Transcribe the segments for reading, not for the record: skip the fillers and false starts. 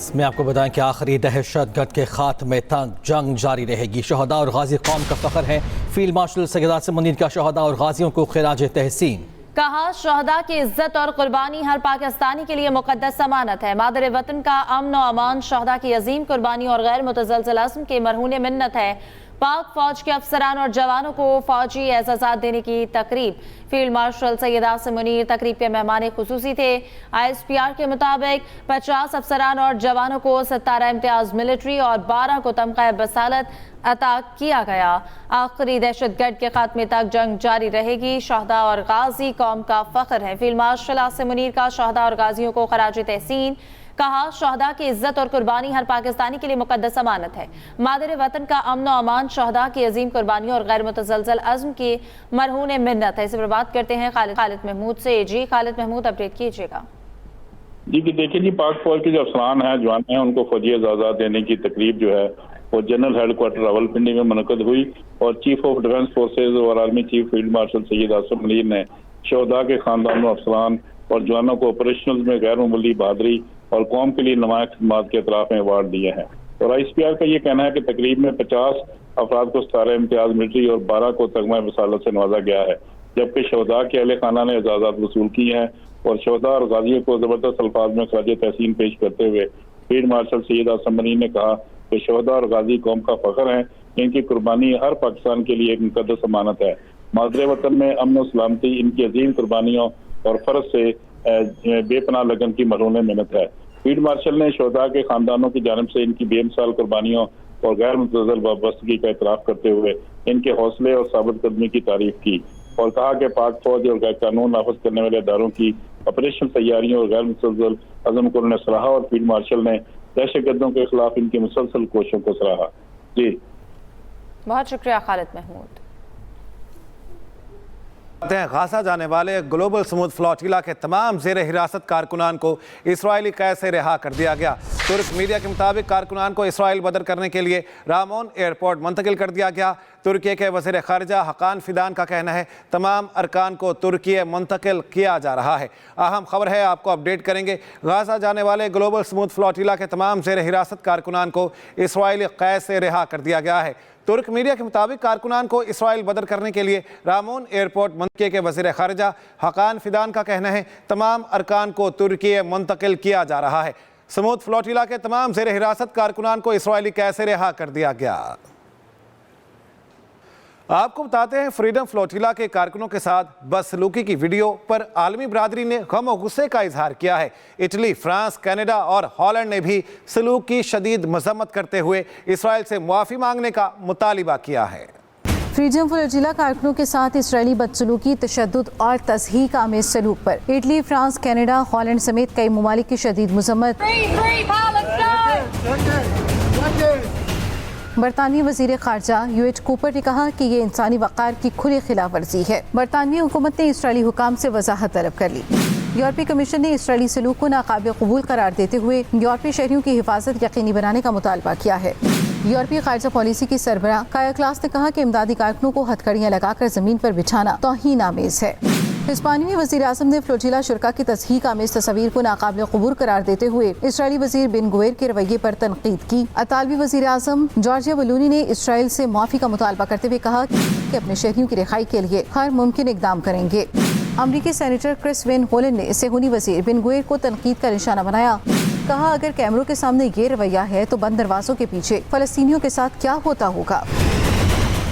آغاز میں آپ کو بتائیں کہ آخری دہشت گرد کے خاتمے تک جنگ جاری رہے گی۔ شہداء اور غازی قوم کا فخر ہے۔ فیلڈ مارشل سید عاصم منیر کا شہداء اور غازیوں کو خراج تحسین۔ کہا شہداء کی عزت اور قربانی ہر پاکستانی کے لیے مقدس امانت ہے۔ مادر وطن کا امن و امان شہداء کی عظیم قربانی اور غیر متزلزل عزم کے مرہون منت ہے۔ پاک فوج کے افسران اور جوانوں کو فوجی اعزازات دینے کی تقریب۔ فیلڈ مارشل سید عاصم منیر تقریب کے مہمان خصوصی تھے۔ ISPR کے مطابق 50 افسران اور جوانوں کو 17 امتیاز ملٹری اور 12 کو تمغہ بسالت عطا کیا گیا۔ آخری دہشت گرد کے خاتمے تک جنگ جاری رہے گی۔ شہداء اور غازی قوم کا فخر ہے۔ فیلڈ مارشل عاصم منیر کا شہداء اور غازیوں کو خراج تحسین۔ کہا شہداء کی عزت اور قربانی ہر پاکستانی کے لیے مقدس امانت ہے۔ مادر وطن کا امن و امان شہداء کی عظیم قربانی اور غیر متزلزل عزم کی مرہون منت ہے۔ اس پر بات کرتے ہیں خالد محمود سے۔ جی خالد محمود، اپڈیٹ کیجیے گا۔ جی دیکھیں جی، پاک فوج کے جو افسران ہیں، جوان ہیں، ان کو فوجی اعزازات دینے کی تقریب جو ہے وہ جنرل ہیڈ کوارٹر راولپنڈی میں منعقد ہوئی، اور چیف آف ڈیفنس فورسز اور عالمی chief field marshal Syed Asim Munir نے شہداء کے خاندانوں، افسران اور جوانوں کو آپریشنل میں غیر معمولی بہادری اور قوم کے لیے نمایاں خدمات کے اطراف میں ایوارڈ دیے ہیں۔ اور ISPR کا یہ کہنا ہے کہ تقریب میں 50 افراد کو 17 امتیاز ملٹری اور 12 کو تمغہ وصالت سے نوازا گیا ہے، جبکہ شہداء کے اہل خانہ نے اعزازات وصول کی ہیں۔ اور شہداء اور غازیوں کو زبردست الفاظ میں خراج تحسین پیش کرتے ہوئے فیلڈ مارشل سید عاصم منیر نے کہا کہ شہداء اور غازی قوم کا فخر ہیں، ان کی قربانی ہر پاکستان کے لیے ایک مقدس امانت ہے۔ مادر وطن میں امن و سلامتی ان کی عظیم قربانیوں اور فرض سے بے پناہ لگن کی مرہون منت ہے۔ فیلڈ مارشل نے شہداء کے خاندانوں کی جانب سے ان کی بے مثال قربانیوں اور غیر متزلزل وابستگی کا اعتراف کرتے ہوئے ان کے حوصلے اور ثابت قدمی کی تعریف کی، اور کہا کہ پاک فوج اور غیر قانون نافذ کرنے والے اداروں کی آپریشن تیاریوں اور غیر متزلزل عزم کو انہوں نے سراہا، اور فیلڈ مارشل نے دہشت گردوں کے خلاف ان کی مسلسل کوششوں کو سراہا۔ جی بہت شکریہ خالد محمود۔ غازہ جانے والے گلوبل سمود فلوٹیلا کے تمام زیر حراست کارکنان کو اسرائیلی قید سے رہا کر دیا گیا۔ ترک میڈیا کے مطابق کارکنان کو اسرائیل بدر کرنے کے لیے رامون ایئرپورٹ منتقل کر دیا گیا۔ ترکی کے وزیر خارجہ حقان فیدان کا کہنا ہے تمام ارکان کو ترکی منتقل کیا جا رہا ہے۔ اہم خبر ہے، آپ کو اپڈیٹ کریں گے۔ غازہ جانے والے گلوبل سمود فلوٹیلا کے تمام زیر حراست کارکنان کو اسرائیلی قید سے رہا کر دیا گیا ہے۔ ترک میڈیا کے مطابق کارکنان کو اسرائیل بدر کرنے کے لیے رامون ایئرپورٹ منتقل کے وزیر خارجہ حقان فیدان کا کہنا ہے تمام ارکان کو ترکی منتقل کیا جا رہا ہے۔ سمود فلوٹیلا کے تمام زیر حراست کارکنان کو اسرائیلی قید سے رہا کر دیا گیا۔ آپ کو بتاتے ہیں فریڈم فلوٹیلا کے کارکنوں کے ساتھ بدسلوکی کی ویڈیو پر عالمی برادری نے غم و غصے کا اظہار کیا ہے۔ اٹلی، فرانس، کینیڈا اور ہالینڈ نے بھی سلوک کی شدید مذمت کرتے ہوئے اسرائیل سے معافی مانگنے کا مطالبہ کیا ہے۔ فریڈم فلوٹیلا کارکنوں کے ساتھ اسرائیلی بدسلوکی، تشدد اور تضحیک آمیز سلوک پر اٹلی، فرانس، کینیڈا، ہالینڈ سمیت کئی ممالک کی شدید مذمت۔ برطانوی وزیر خارجہ یویٹ کوپر نے کہا کہ یہ انسانی وقار کی کھلی خلاف ورزی ہے۔ برطانوی حکومت نے اسرائیلی حکام سے وضاحت طلب کر لی۔ یورپی کمیشن نے اسرائیلی سلوک کو ناقابل قبول قرار دیتے ہوئے یورپی شہریوں کی حفاظت یقینی بنانے کا مطالبہ کیا ہے۔ یورپی خارجہ پالیسی کی سربراہ کایا کلاس نے کہا کہ امدادی کارکنوں کو ہتھکڑیاں لگا کر زمین پر بچھانا توہین آمیز ہے۔ ہسپانوی وزیر اعظم نے فلوٹیلا شرکا کی تضحیک آمیز تصاویر کو ناقابل قبول قرار دیتے ہوئے اسرائیلی وزیر بن گوئر کے رویے پر تنقید کی۔ اطالوی وزیر اعظم جارجیا ملونی نے اسرائیل سے معافی کا مطالبہ کرتے ہوئے کہا کہ اپنے شہریوں کی رہائی کے لیے ہر ممکن اقدام کریں گے۔ امریکی سینیٹر کرس وین ہولن نے صہیونی وزیر بن گوئر کو تنقید کا نشانہ بنایا۔ کہا اگر کیمروں کے سامنے یہ رویہ ہے تو بند دروازوں کے پیچھے فلسطینیوں کے ساتھ کیا ہوتا ہوگا۔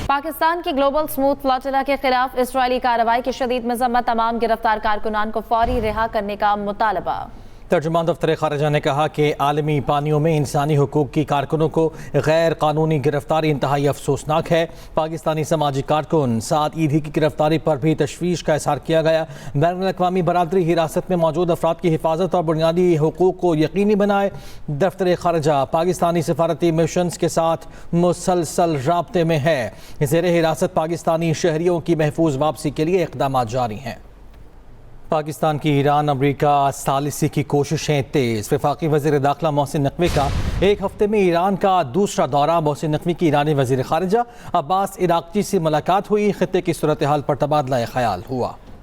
پاکستان کی گلوبل سمود فلوٹیلا کے خلاف اسرائیلی کارروائی کی شدید مذمت، تمام گرفتار کارکنان کو فوری رہا کرنے کا مطالبہ۔ ترجمان دفتر خارجہ نے کہا کہ عالمی پانیوں میں انسانی حقوق کی کارکنوں کو غیر قانونی گرفتاری انتہائی افسوسناک ہے۔ پاکستانی سماجی کارکن سعد ایدھی کی گرفتاری پر بھی تشویش کا اظہار کیا گیا۔ بین الاقوامی برادری حراست میں موجود افراد کی حفاظت اور بنیادی حقوق کو یقینی بنائے۔ دفتر خارجہ پاکستانی سفارتی مشنز کے ساتھ مسلسل رابطے میں ہے۔ زیر حراست پاکستانی شہریوں کی محفوظ واپسی کے لیے اقدامات جاری ہیں۔ پاکستان کی ایران امریکہ ثالثی کی کوششیں تیز۔ وفاقی وزیر داخلہ محسن نقوی کا ایک ہفتے میں ایران کا دوسرا دورہ۔ محسن نقوی کی ایرانی وزیر خارجہ عباس عراقچی سے ملاقات ہوئی۔ خطے کی صورتحال پر تبادلہ خیال ہوا۔